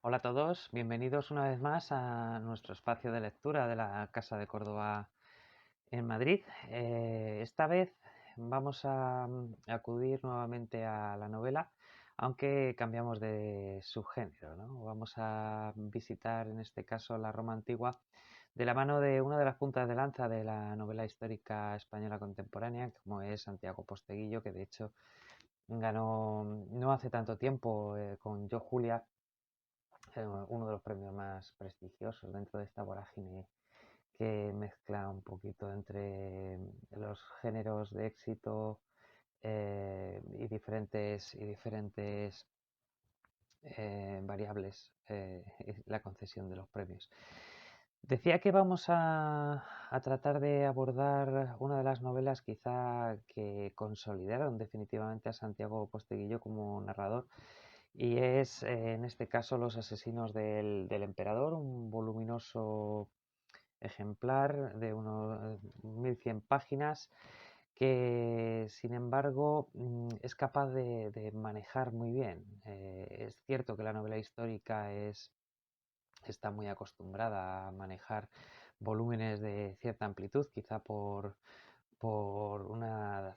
Hola a todos, bienvenidos una vez más a nuestro espacio de lectura de la Casa de Córdoba en Madrid. Esta vez vamos a acudir nuevamente a la novela, aunque cambiamos de subgénero, ¿no? Vamos a visitar en este caso la Roma antigua de la mano de una de las puntas de lanza de la novela histórica española contemporánea, como es Santiago Posteguillo, que de hecho ganó no hace tanto tiempo con Yo Julia uno de los premios más prestigiosos dentro de esta vorágine que mezcla un poquito entre los géneros de éxito y diferentes variables la concesión de los premios. Decía que vamos a tratar de abordar una de las novelas quizá que consolidaron definitivamente a Santiago Posteguillo como narrador y es en este caso Los asesinos del emperador, un voluminoso ejemplar de unos 1100 páginas que sin embargo es capaz de manejar muy bien. Es cierto que la novela histórica está muy acostumbrada a manejar volúmenes de cierta amplitud, quizá por una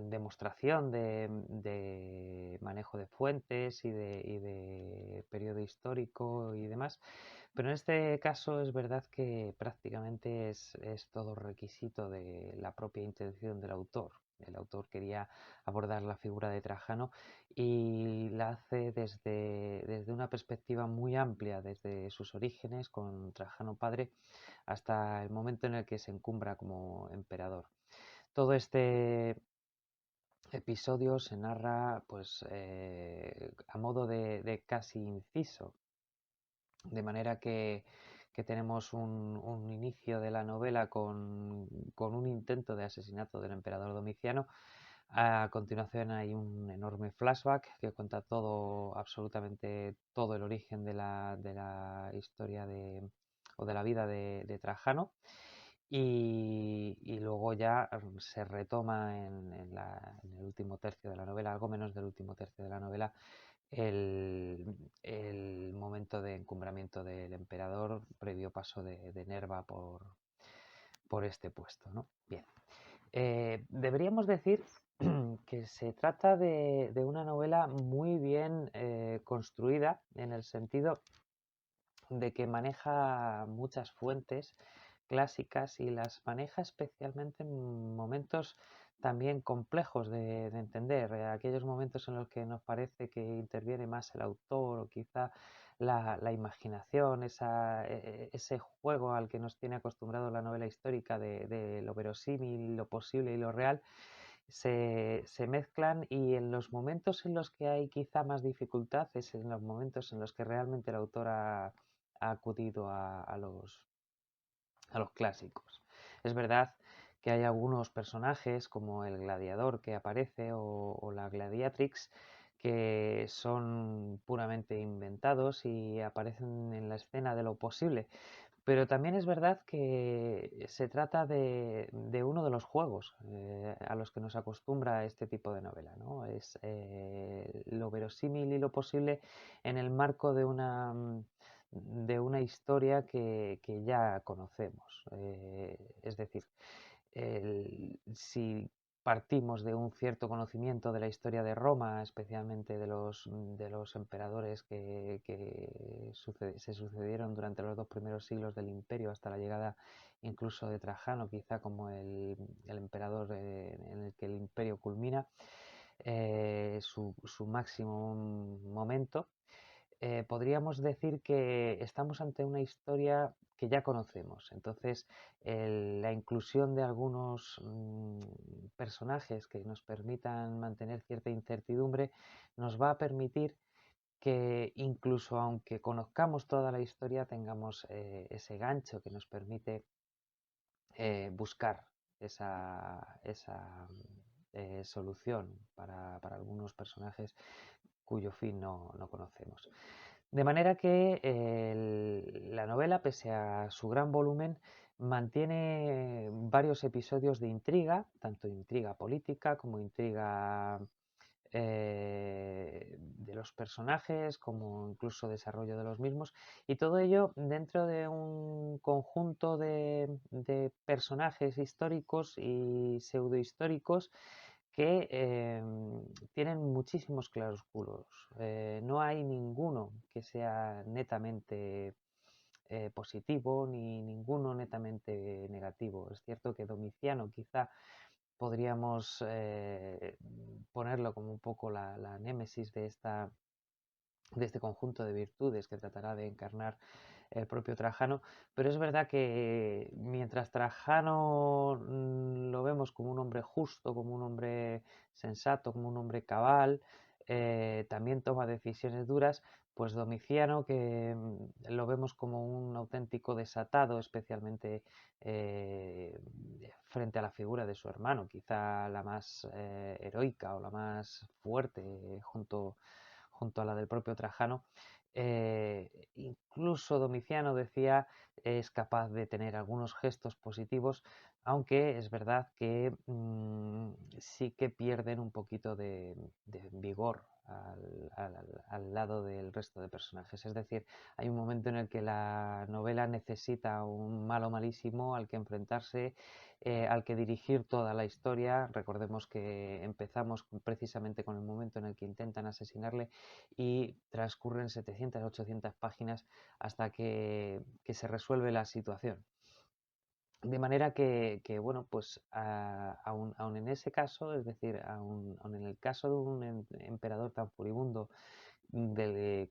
demostración de manejo de fuentes y de periodo histórico y demás, pero en este caso es verdad que prácticamente es todo requisito de la propia intención del autor. El autor quería abordar la figura de Trajano y la hace desde una perspectiva muy amplia, desde sus orígenes con Trajano padre hasta el momento en el que se encumbra como emperador. Todo este episodio se narra pues a modo de casi inciso, de manera que tenemos un inicio de la novela con un intento de asesinato del emperador Domiciano. A continuación hay un enorme flashback que cuenta todo, absolutamente todo el origen de la historia o de la vida de Trajano. Y luego ya se retoma en el último tercio de la novela, algo menos del último tercio de la novela, el momento de encumbramiento del emperador previo paso de Nerva por este puesto, ¿no? Bien. Deberíamos decir que se trata de una novela muy bien construida en el sentido de que maneja muchas fuentes clásicas y las maneja especialmente en momentos también complejos de entender, aquellos momentos en los que nos parece que interviene más el autor o quizá la imaginación, ese juego al que nos tiene acostumbrado la novela histórica de lo verosímil, lo posible y lo real, se mezclan y en los momentos en los que hay quizá más dificultad es en los momentos en los que realmente el autor ha acudido a los clásicos. Es verdad que hay algunos personajes como el gladiador que aparece o la gladiatrix que son puramente inventados y aparecen en la escena de lo posible, pero también es verdad que se trata de uno de los juegos a los que nos acostumbra este tipo de novela, ¿no? Es lo verosímil y lo posible en el marco de una historia que ya conocemos. Es decir, si partimos de un cierto conocimiento de la historia de Roma, especialmente de los emperadores que se sucedieron durante los 2 primeros siglos del imperio hasta la llegada incluso de Trajano, quizá como el emperador en el que el imperio culmina, su máximo momento. Podríamos decir que estamos ante una historia que ya conocemos. Entonces, la inclusión de algunos personajes que nos permitan mantener cierta incertidumbre nos va a permitir que incluso aunque conozcamos toda la historia, tengamos ese gancho que nos permite buscar esa solución para algunos personajes cuyo fin no conocemos. De manera que la novela, pese a su gran volumen, mantiene varios episodios de intriga, tanto intriga política como intriga de los personajes, como incluso desarrollo de los mismos, y todo ello dentro de un conjunto de personajes históricos y pseudohistóricos que tienen muchísimos claroscuros. No hay ninguno que sea netamente positivo ni ninguno netamente negativo. Es cierto que Domiciano quizá podríamos ponerlo como un poco la némesis de este conjunto de virtudes que tratará de encarnar el propio Trajano, pero es verdad que mientras Trajano lo vemos como un hombre justo, como un hombre sensato, como un hombre cabal, también toma decisiones duras, pues Domiciano, que lo vemos como un auténtico desatado, especialmente frente a la figura de su hermano, quizá la más heroica o la más fuerte junto a la del propio Trajano. Incluso Domiciano decía es capaz de tener algunos gestos positivos, aunque es verdad que sí que pierden un poquito de vigor al lado del resto de personajes. Es decir, hay un momento en el que la novela necesita un malo malísimo al que enfrentarse, al que dirigir toda la historia. Recordemos que empezamos precisamente con el momento en el que intentan asesinarle y transcurren 700, 800 páginas hasta que se resuelve la situación. De manera que bueno, pues aun en ese caso, es decir, aun en el caso de un emperador tan furibundo,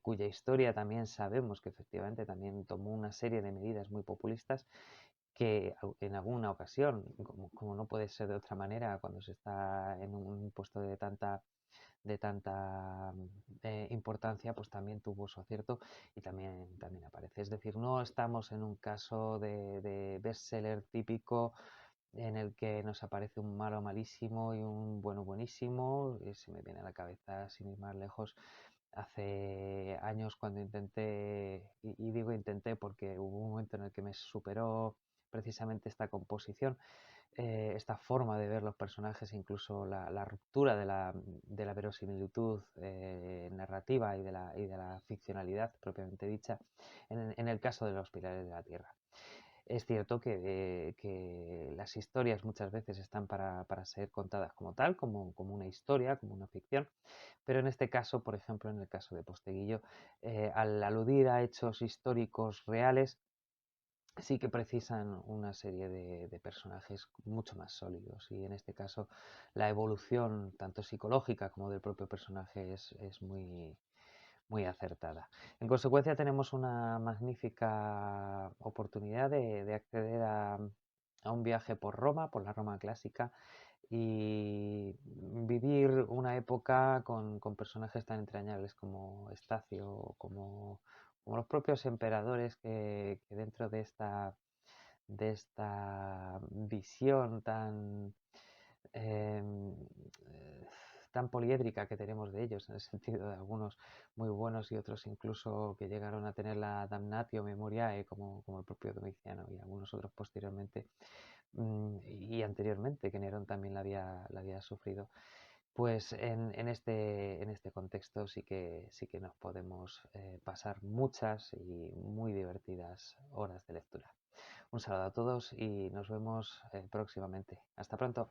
cuya historia también sabemos que efectivamente también tomó una serie de medidas muy populistas, que en alguna ocasión, como no puede ser de otra manera, cuando se está en un puesto de tanta importancia, pues también tuvo su acierto y también aparece. Es decir, no estamos en un caso de bestseller típico en el que nos aparece un malo malísimo y un bueno buenísimo. Se me viene a la cabeza, sin ir más lejos, hace años cuando intenté, y digo intenté porque hubo un momento en el que me superó precisamente esta composición, esta forma de ver los personajes, incluso la ruptura de la verosimilitud narrativa y de la ficcionalidad propiamente dicha, en el caso de los Pilares de la Tierra. Es cierto que las historias muchas veces están para ser contadas como tal, como una historia, como una ficción, pero en este caso, por ejemplo, en el caso de Posteguillo, al aludir a hechos históricos reales, sí que precisan una serie de personajes mucho más sólidos y en este caso la evolución tanto psicológica como del propio personaje es muy, muy acertada. En consecuencia tenemos una magnífica oportunidad de acceder a un viaje por Roma, por la Roma clásica, y vivir una época con personajes tan entrañables como Estacio, como los propios emperadores que dentro de esta visión em, eh, tan poliédrica que tenemos de ellos, en el sentido de algunos muy buenos y otros incluso que llegaron a tener la damnatio memoriae, como el propio Domiciano y algunos otros posteriormente y anteriormente, que Nerón también la había sufrido. Pues en este contexto sí que nos podemos pasar muchas y muy divertidas horas de lectura. Un saludo a todos y nos vemos próximamente. Hasta pronto.